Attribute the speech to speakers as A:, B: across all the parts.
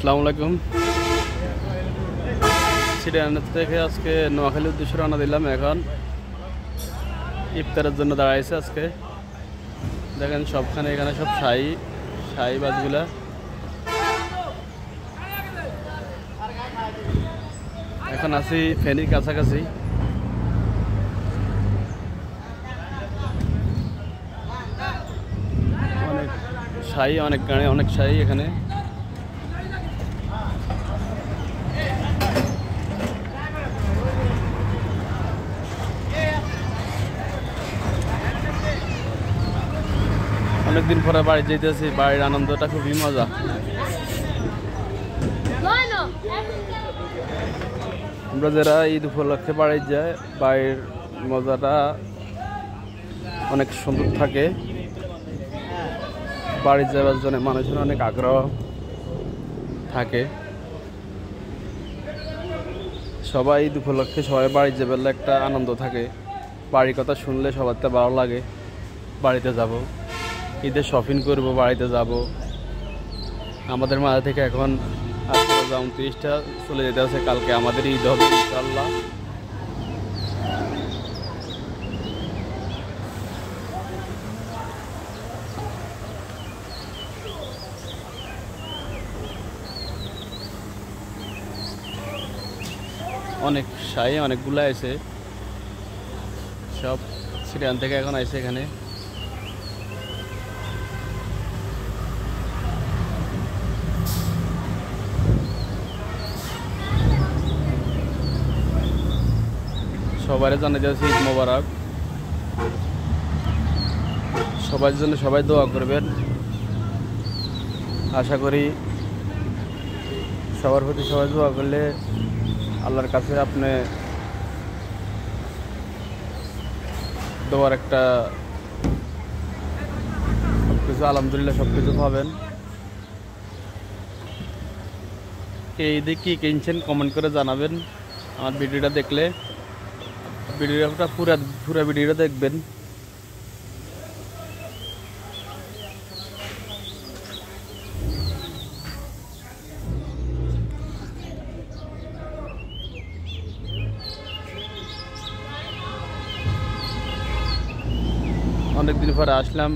A: আসসালামু আলাইকুম। সিরিয়ানা থেকে আজকে নোয়াখালীর উদ্দেশ্যে রওনা দিলাম। এখন ইফতারের জন্য দাঁড়াইছে। আজকে দেখেন সবখানে এখানে সব শাহী বাসগুলা। এখন আছি ফেনীর কাছাকাছি। অনেক শাহী, অনেক গাড়ি, অনেক শাহী এখানে। অনেকদিন পরে বাড়ি যেতেছি। বাড়ির আনন্দটা খুবই মজা। আমরা যারা ঈদ উপলক্ষে বাড়ি যায়, বাড়ির মজাটা অনেক সুন্দর থাকে। বাড়ি যাওয়ার জন্য মানুষের অনেক আগ্রহ থাকে। সবাই ঈদ উপলক্ষে সবাই বাড়ি যাবে, একটা আনন্দ থাকে। বাড়ির কথা শুনলে সবার তো ভালো লাগে। বাড়িতে যাব, ঈদের শপিং করব, বাড়িতে যাব। আমাদের মাঝে থেকে এখন 29টা চলে যেতে আছে। কালকে আমাদের ঈদ হবে ইনশাআল্লাহ। অনেক শাহী, অনেকগুলো আছে। সব সিরিয়ান থেকে এখন আছে এখানে। সবাই জানাতে যাচ্ছে ঈদ মোবারক। সবার জন্য সবাই দোয়া করবেন। আশা করি সবার প্রতি সবাই দোয়া করলে আল্লাহর কাছে আপনি দোয়ার একটা সবকিছু আলহামদুলিল্লাহ সবকিছু পাবেন। এই দিক কি কিনছেন কমেন্ট করে জানাবেন। আমার ভিডিওটা দেখলে ভিডিওটা পুরো ভিডিওটা দেখবেন। অনেকদিন পরে আসলাম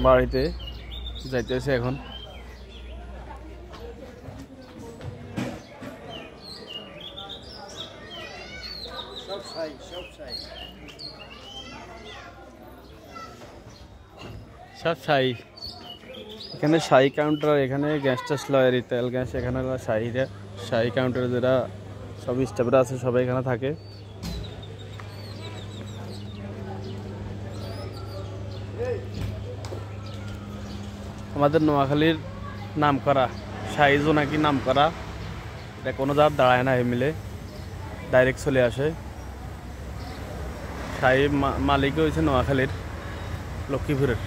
A: বাড়িতে, যাইতেছে এখন। সব শাহী এখানে শাহী কাউন্টার। এখানে গ্যাস টাস লয়, তেল গ্যাস। এখানে শাহী কাউন্টারে যারা সব স্টাফরা আছে সবাই এখানে থাকে। আমাদের নোয়াখালীর নাম করা শাহী জোনাকি নাম করা। এটা কোনো জায়গায় দাঁড়ায় না, মিলে ডাইরেক্ট চলে আসে। শাহী মালিক হয়েছে নোয়াখালীর, লক্ষ্মীপুরের।